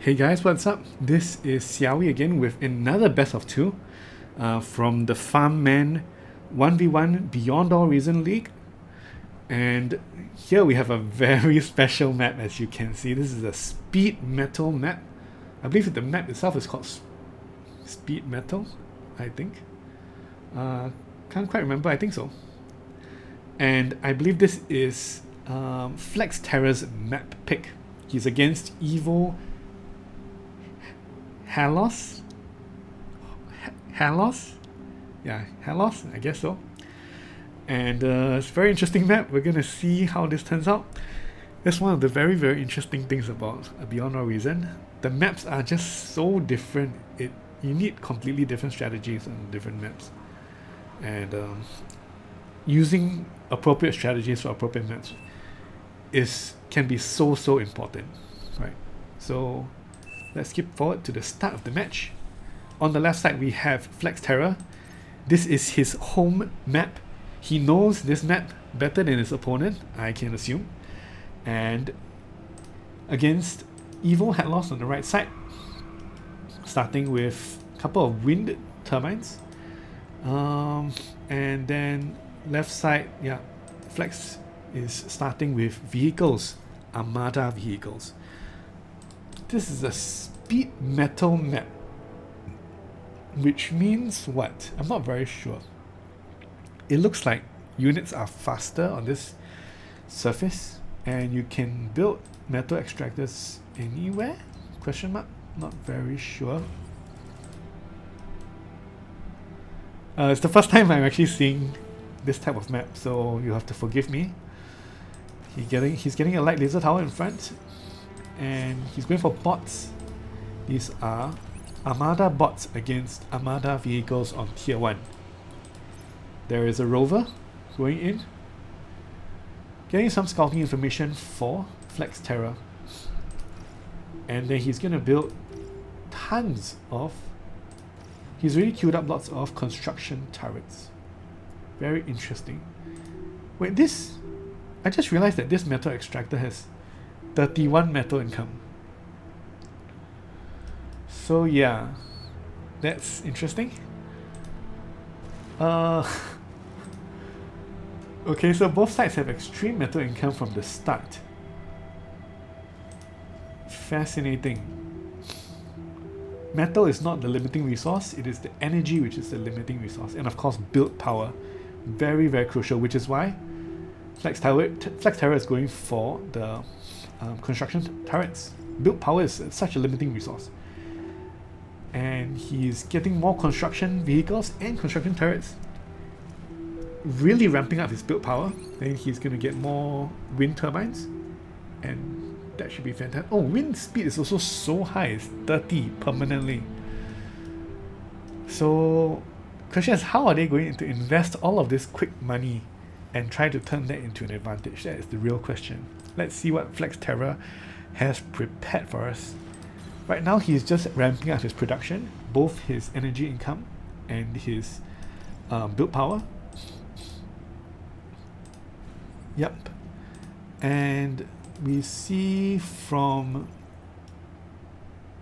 Hey guys, what's up? This is Xiaoyi again with another best of two from the Farmman 1v1 Beyond All Reason League. And here we have a very special map, as you can see. This is a speed metal map. I believe the map itself is called speed metal, I think. Can't quite remember, I think so. And I believe this is FlexTerror's map pick. He's against Evo Hallos? Hallos? Yeah, Hallos, I guess so. And it's a very interesting map. We're going to see how this turns out. That's one of the very, very interesting things about Beyond All Reason. The maps are just so different. You need completely different strategies on different maps. And using appropriate strategies for appropriate maps can be so important, right? So let's skip forward to the start of the match. On the left side we have FlexTerror. This is his home map. He knows this map better than his opponent, I can assume. And against Evo Hallos on the right side, starting with a couple of wind turbines. And then left side, yeah, Flex is starting with vehicles, Armada vehicles. This is a speed metal map, which means what? I'm not very sure. It looks like units are faster on this surface, and you can build metal extractors anywhere? Question mark? Not very sure. It's the first time I'm actually seeing this type of map, so you have to forgive me. He's getting a light laser tower in front, and he's going for bots. These are Armada bots against Armada vehicles on tier 1. There is a rover going in, getting some scouting information for FlexTerror. And then he's going to build tons of... He's really queued up lots of construction turrets. Very interesting. Wait, this... I just realized that this metal extractor has 31 metal income. So yeah, that's interesting. Okay, so both sides have extreme metal income from the start. Fascinating. Metal is not the limiting resource, it is the energy which is the limiting resource. And of course, build power. Very, very crucial, which is why FlexTerror is going for the construction turrets. Build power is such a limiting resource. And he's getting more construction vehicles and construction turrets, really ramping up his build power. Then he's going to get more wind turbines, and that should be fantastic. Oh, wind speed is also so high, it's 30 permanently. So question is, how are they going to invest all of this quick money and try to turn that into an advantage? That is the real question. Let's see what FlexTerror has prepared for us. Right now he's just ramping up his production, both his energy income and his build power. Yep. And we see from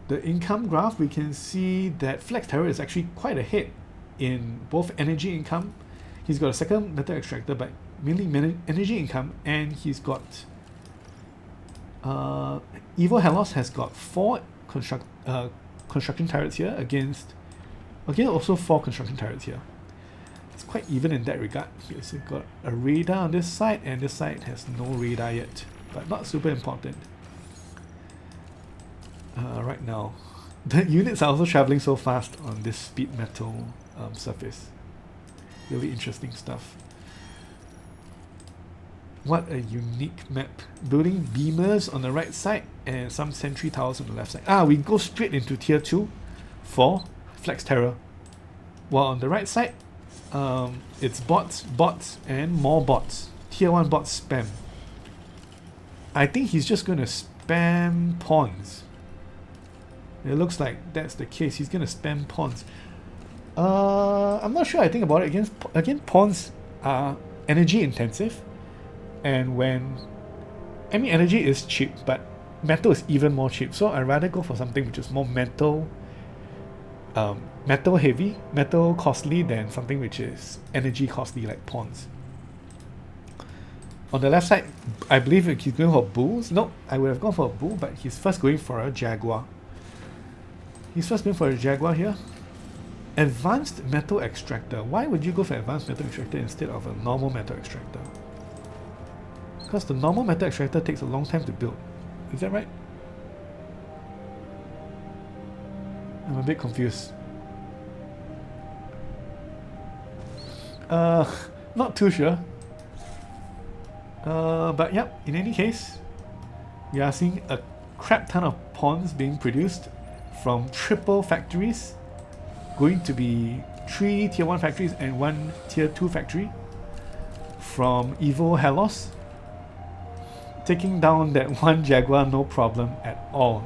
the income graph, we can see that FlexTerror is actually quite ahead in both energy income. He's got a second metal extractor, but mainly energy income, and he's got Evo Hallos has got 4 construction turrets here against also 4 construction turrets here. It's quite even in that regard. So you've got a radar on this side, and this side has no radar yet, but not super important right now. The units are also traveling so fast on this speed metal surface. Really interesting stuff. What a unique map. Building beamers on the right side and some sentry towers on the left side. We go straight into tier 2 for FlexTerror. While on the right side, it's bots, and more bots. Tier 1 bots spam. I think he's just going to spam pawns. It looks like that's the case. He's going to spam pawns. I'm not sure I think about it. Again, pawns are energy intensive. And when... I mean, energy is cheap, but metal is even more cheap. So I'd rather go for something which is more metal, metal heavy, metal costly than something which is energy costly like pawns. On the left side, I believe he's going for bulls. No, I would have gone for a bull, but he's first going for a jaguar. He's first going for a jaguar here. Advanced metal extractor. Why would you go for advanced metal extractor instead of a normal metal extractor? Because the normal metal extractor takes a long time to build. Is that right? I'm a bit confused. Not too sure. But yep, in any case, we are seeing a crap ton of pawns being produced from triple factories, going to be 3 tier 1 factories and 1 tier 2 factory from Evo Hallos, taking down that one Jaguar no problem at all.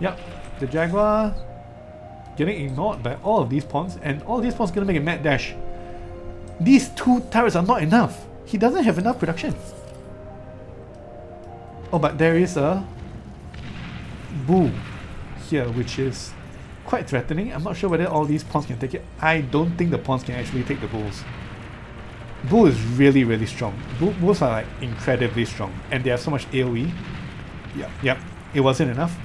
Yep, the Jaguar getting ignored by all of these pawns, and all these pawns gonna make a mad dash. These 2 turrets are not enough. He doesn't have enough production. Oh, but there is a bull here, which is quite threatening. I'm not sure whether all these pawns can take it. I don't think the pawns can actually take the bulls. Bull is really, really strong. Bulls are like incredibly strong, and they have so much AoE. Yep, it wasn't enough.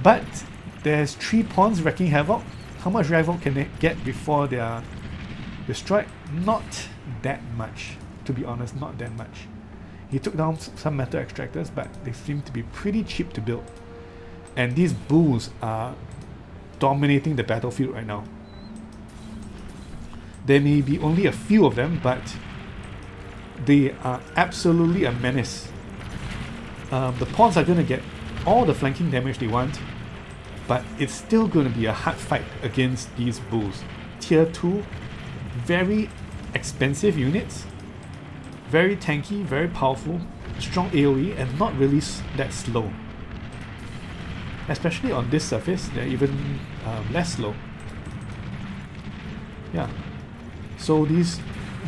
But there's 3 pawns wrecking havoc. How much havoc can they get before they are destroyed? Not that much, to be honest, not that much. He took down some metal extractors, but they seem to be pretty cheap to build. And these bulls are dominating the battlefield right now. There may be only a few of them, but they are absolutely a menace. The pawns are going to get all the flanking damage they want, but it's still going to be a hard fight against these bulls. Tier 2, very expensive units, very tanky, very powerful, strong AoE, and not really that slow. Especially on this surface, they're even less slow. Yeah. So these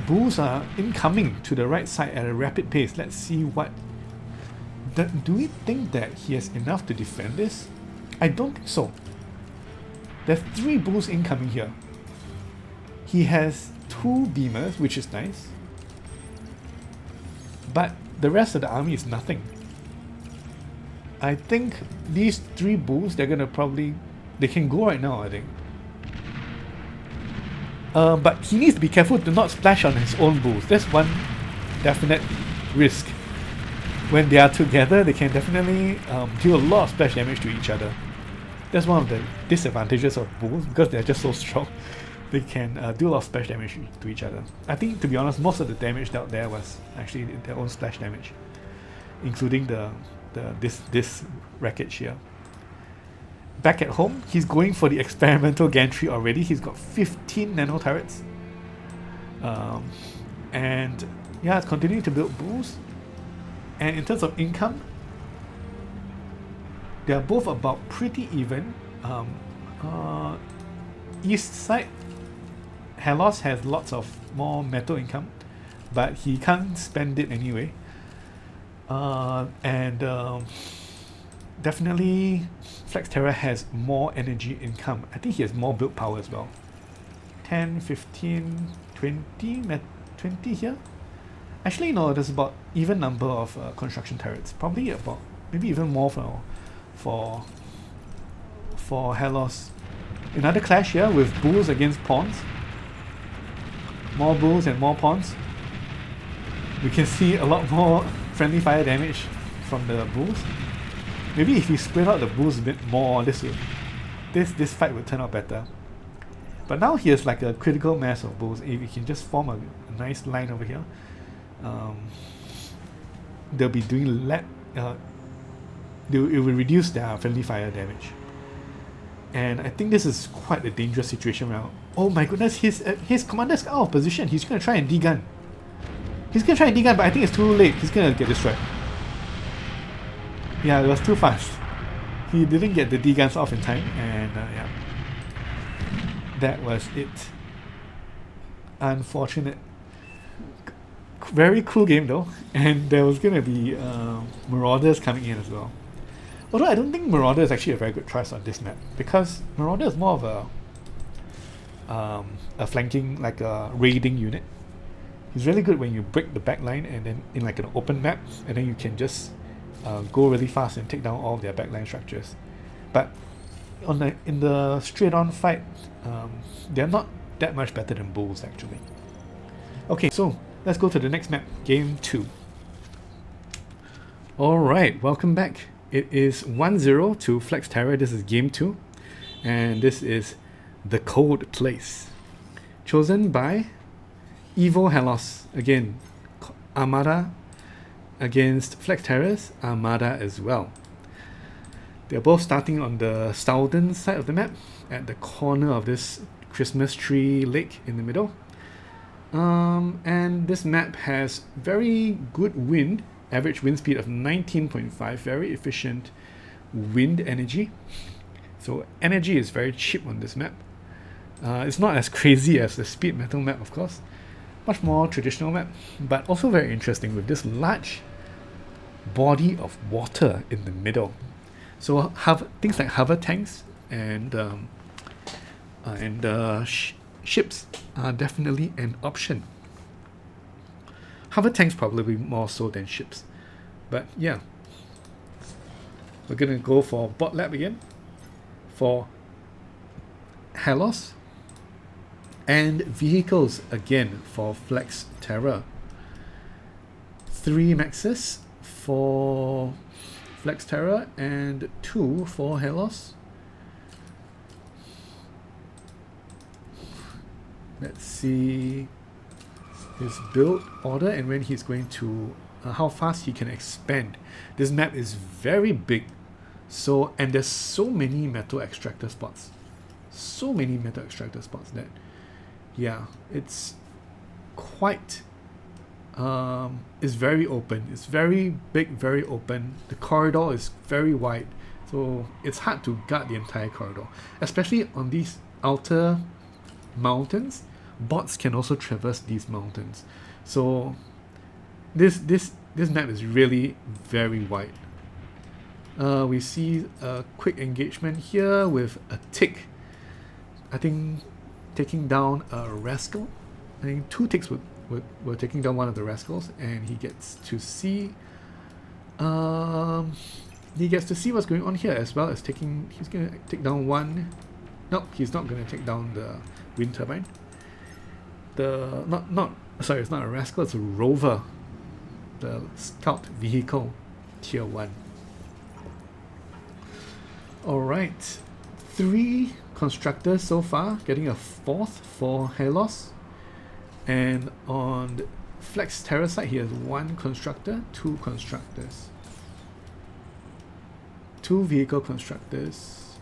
bulls are incoming to the right side at a rapid pace. Let's see what... Do we think that he has enough to defend this? I don't think so. There's 3 bulls incoming here. He has 2 beamers, which is nice. But the rest of the army is nothing. I think these 3 bulls, they're gonna probably... They can go right now, I think. But he needs to be careful to not splash on his own bulls. That's one definite risk. When they are together, they can definitely do a lot of splash damage to each other. That's one of the disadvantages of bulls, because they're just so strong. They can do a lot of splash damage to each other. I think, to be honest, most of the damage out there was actually their own splash damage, including this wreckage here. Back at home, he's going for the experimental gantry already. He's got 15 nano turrets. And yeah, it's continuing to build bulls. And in terms of income, they are both about pretty even. East side, Hallos has lots of more metal income, but he can't spend it anyway. Definitely FlexTerror has more energy income. I think he has more build power as well. 10, 15, 20 here? Actually no, there's about even number of construction turrets. Probably about, maybe even more for Hallos. Another clash here with bulls against pawns. More bulls and more pawns. We can see a lot more friendly fire damage from the bulls. Maybe if you spread out the bulls a bit more, this fight would turn out better. But now he has like a critical mass of bulls. If you can just form a nice line over here, they'll be doing it will reduce their friendly fire damage. And I think this is quite a dangerous situation now. Oh my goodness, his commander's out of position. He's gonna try and degun. But I think it's too late. He's gonna get destroyed. Yeah, it was too fast. He didn't get the D-guns off in time, and yeah. That was it. Unfortunate. very cool game though, and there was gonna be Marauders coming in as well. Although I don't think Marauder is actually a very good choice on this map, because Marauder is more of a flanking, like a raiding unit. He's really good when you break the backline and then in like an open map, and then you can just go really fast and take down all their backline structures. But in the straight-on fight, they're not that much better than Bulls actually. Okay, so let's go to the next map, Game 2. Alright, welcome back. It is 1-0 to FlexTerror. This is Game 2. And this is The Cold Place. Chosen by Evo Hallos. Again, Armada against FlexTerror's Armada as well. They're both starting on the southern side of the map, at the corner of this Christmas tree lake in the middle. And this map has very good wind, average wind speed of 19.5, very efficient wind energy. So energy is very cheap on this map. It's not as crazy as the speed metal map, of course. Much more traditional map, but also very interesting with this large body of water in the middle. So things like hover tanks and ships are definitely an option. Hover tanks probably more so than ships, but yeah. We're gonna go for bot lab again for Hallos, and vehicles again for FlexTerror. 3 maxes for FlexTerror and 2 for Hallos. Let's see his build order and when he's going to, how fast he can expand. This map is very big, and there's so many metal extractor spots. So many metal extractor spots that, yeah, it's quite, it's very open. It's very big, very open. The corridor is very wide, so it's hard to guard the entire corridor, especially on these outer mountains. Bots can also traverse these mountains, so this map is really very wide. We see a quick engagement here with a tick, I think, taking down a rascal. I think 2 ticks were taking down one of the rascals, and he gets to see what's going on here, as well as he's gonna take down one. No, he's not gonna take down the wind turbine. Sorry, it's not a rascal, it's a rover. The scout vehicle, tier 1. Alright, 3 constructors so far, getting a 4th for Hallos. And on the FlexTerror side, he has 1 constructor, 2 constructors. 2 vehicle constructors.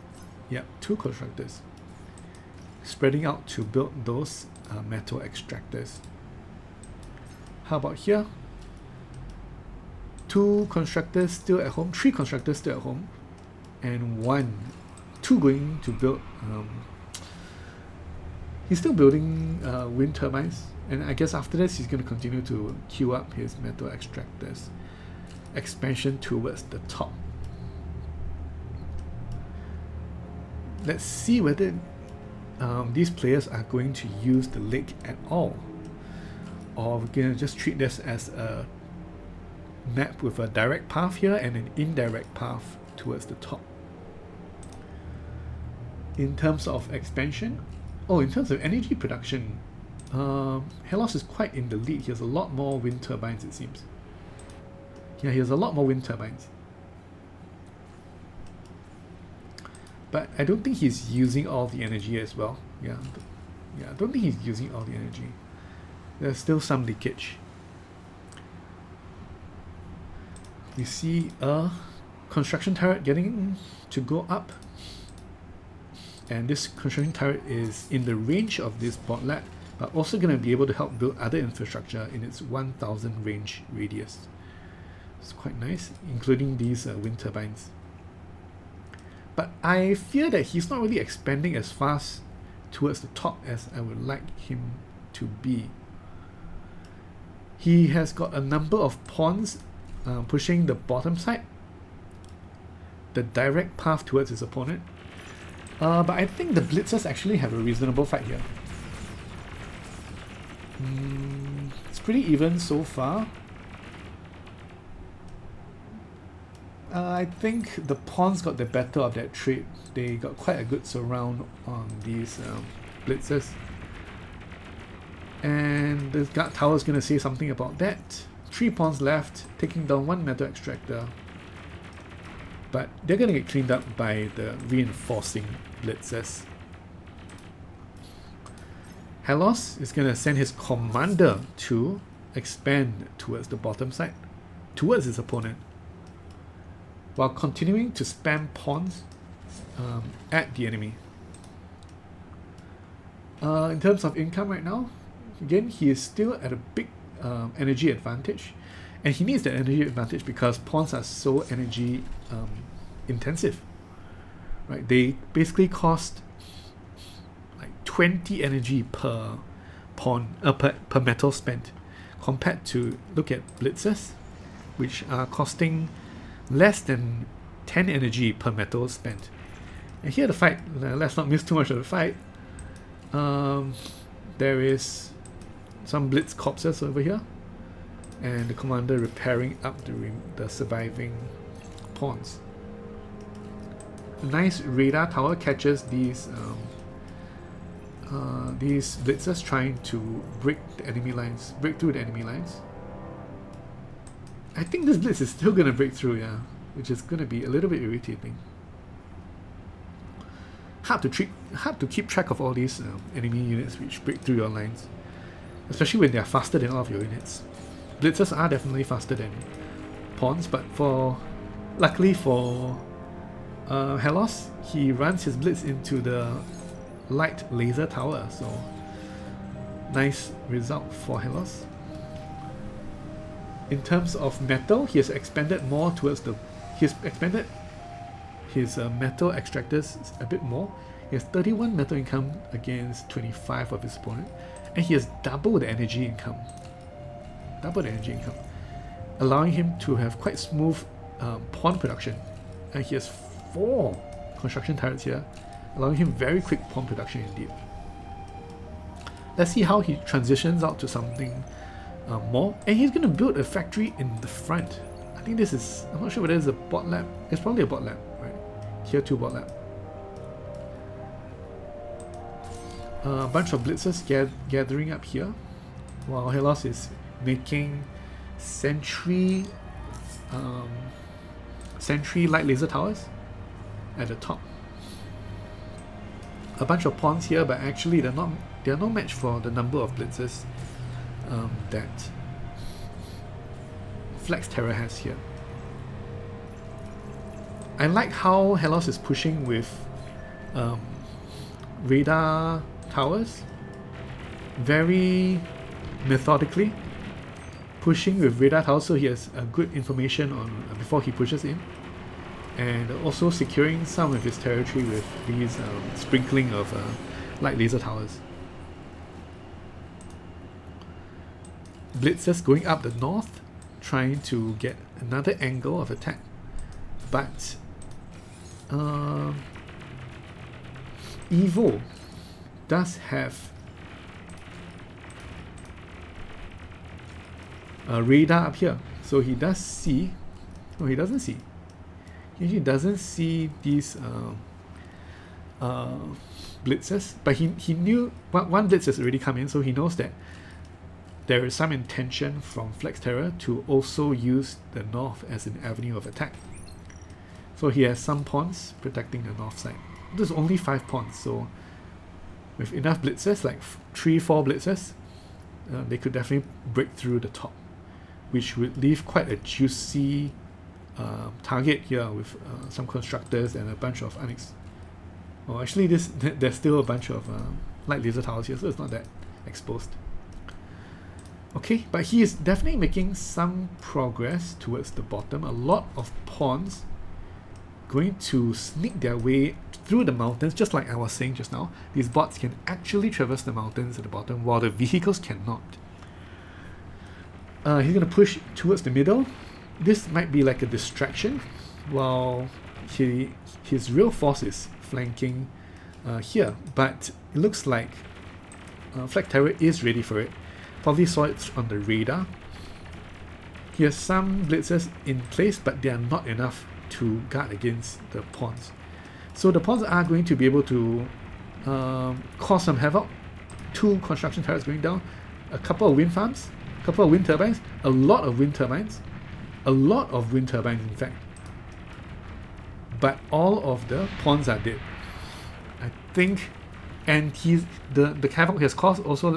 Yep, 2 constructors. Spreading out to build those metal extractors. How about here? 2 constructors still at home, 3 constructors still at home, and 2 going to build. He's still building wind turbines, and I guess after this he's going to continue to queue up his metal extractors. Expansion towards the top. Let's see whether these players are going to use the lake at all, or we're going to just treat this as a map with a direct path here and an indirect path towards the top. In terms of expansion, in terms of energy production, Hallos is quite in the lead. He has a lot more wind turbines, it seems. Yeah, he has a lot more wind turbines. But I don't think he's using all the energy as well. Yeah, I don't think he's using all the energy. There's still some leakage. We see a construction turret getting to go up. And this construction turret is in the range of this bot lab, but also going to be able to help build other infrastructure in its 1000 range radius. It's quite nice, including these wind turbines. But I fear that he's not really expanding as fast towards the top as I would like him to be. He has got a number of pawns pushing the bottom side, the direct path towards his opponent. But I think the blitzers actually have a reasonable fight here. It's pretty even so far. I think the pawns got the better of that trade. They got quite a good surround on these blitzers. And the guard tower is going to say something about that. 3 pawns left, taking down 1 metal extractor. But they're going to get cleaned up by the reinforcing blitzers. Hallos is going to send his commander to expand towards the bottom side, towards his opponent, while continuing to spam pawns at the enemy. In terms of income right now, again, he is still at a big energy advantage, and he needs that energy advantage because pawns are so energy intensive, right? They basically cost like 20 energy per pawn, per metal spent, compared to, look at blitzers, which are costing less than 10 energy per metal spent. And here the fight, let's not miss too much of the fight. There is some blitz corpses over here, and the commander repairing up the surviving pawns. A nice radar tower catches these blitzers trying to break through the enemy lines. I think this blitz is still going to break through, yeah, which is going to be a little bit irritating. Hard to keep track of all these enemy units which break through your lines, especially when they are faster than all of your units. Blitzers are definitely faster than pawns, but luckily for Hallos, he runs his blitz into the light laser tower, so nice result for Hallos. In terms of metal, he has expanded more towards he has expanded his metal extractors a bit more. He has 31 metal income against 25 of his opponent, and he has double the energy income. Allowing him to have quite smooth pawn production. And he has 4 construction turrets here, allowing him very quick pawn production indeed. Let's see how he transitions out to something more. And he's going to build a factory in the front. I think this is, I'm not sure whether it's a bot lab. It's probably a bot lab, right? Tier 2 bot lab. A bunch of blitzers gathering up here, while Hallos is making sentry light laser towers at the top. A bunch of pawns here, but actually they're no match for the number of blitzers that FlexTerror has here. I like how Hallos is pushing with radar towers, very methodically pushing with radar towers, so he has good information on before he pushes in, and also securing some of his territory with these sprinkling of light laser towers. Blitzers going up the north, trying to get another angle of attack, but Evo does have a radar up here, so he does see. No, he doesn't see. He actually doesn't see these blitzers, but he knew one blitz has already come in, so he knows that there is some intention from FlexTerror to also use the north as an avenue of attack. So he has some pawns protecting the north side. There's only 5 pawns, so with enough blitzers, like 3-4 blitzers, they could definitely break through the top, which would leave quite a juicy target here with some constructors and a bunch of actually there's still a bunch of light laser towers here, so it's not that exposed. Okay, but he is definitely making some progress towards the bottom. A lot of pawns going to sneak their way through the mountains, just like I was saying just now. These bots can actually traverse the mountains at the bottom, while the vehicles cannot. He's going to push towards the middle. This might be like a distraction, while his real force is flanking here. But it looks like FlexTerror is ready for it. Probably saw it on the radar. He has some blitzers in place, but they are not enough to guard against the pawns. So the pawns are going to be able to cause some havoc. 2 construction turrets going down, a couple of wind farms, a couple of wind turbines, a lot of wind turbines, in fact. But all of the pawns are dead, I think. And the havoc he has caused also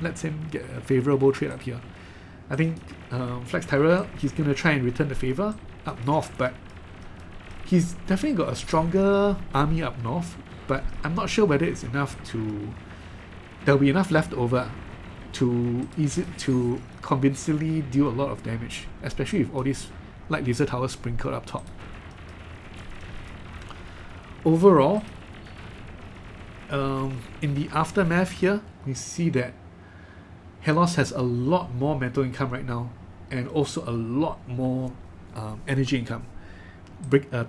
lets him get a favorable trade up here. I think FlexTerror, he's going to try and return the favor up north, but he's definitely got a stronger army up north, but I'm not sure whether it's enough to... There'll be enough left over to convincingly deal a lot of damage, especially with all these light laser towers sprinkled up top. Overall, in the aftermath here, we see that Hallos has a lot more metal income right now, and also a lot more energy income.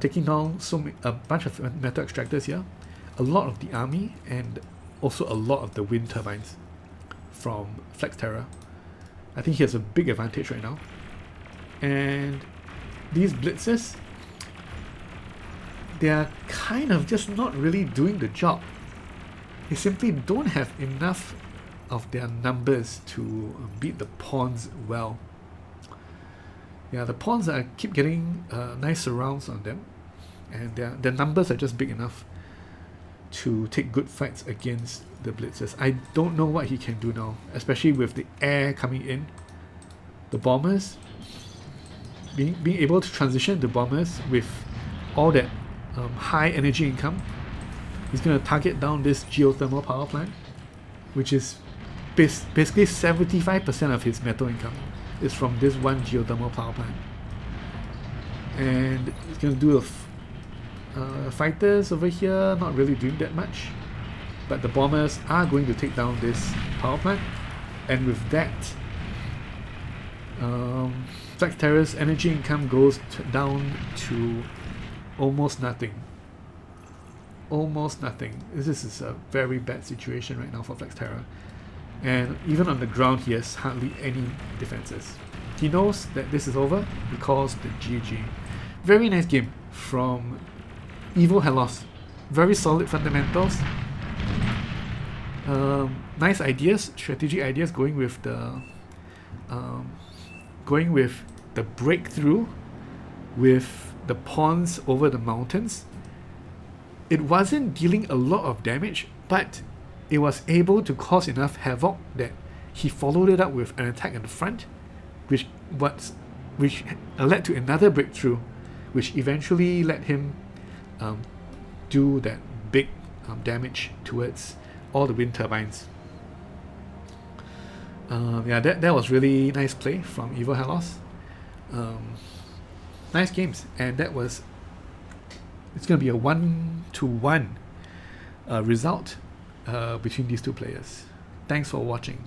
Taking down a bunch of metal extractors here, a lot of the army, and also a lot of the wind turbines from FlexTerror. I think he has a big advantage right now. And these blitzers, they are kind of just not really doing the job. They simply don't have enough of their numbers to beat the pawns well. Yeah, the pawns keep getting nice surrounds on them, and their numbers are just big enough to take good fights against the blitzers. I don't know what he can do now, especially with the air coming in. The bombers, being able to transition the bombers with all that high energy income. He's going to target down this geothermal power plant, which is basically 75% of his metal income is from this one geothermal power plant. And he's going to do fighters over here, not really doing that much, but the bombers are going to take down this power plant, and with that, FlexTerror's energy income goes down to almost nothing. This is a very bad situation right now for FlexTerror, and even on the ground he has hardly any defenses. He knows that this is over because the GG. Very nice game from Evil Hallos. Very solid fundamentals. Nice ideas, strategic ideas, going with the breakthrough with the pawns over the mountains. It wasn't dealing a lot of damage, but it was able to cause enough havoc that he followed it up with an attack in the front, which led to another breakthrough, which eventually let him do that big damage towards all the wind turbines. That was really nice play from Evil Hallos. Nice games, and it's going to be a 1-1 result between these two players. Thanks for watching.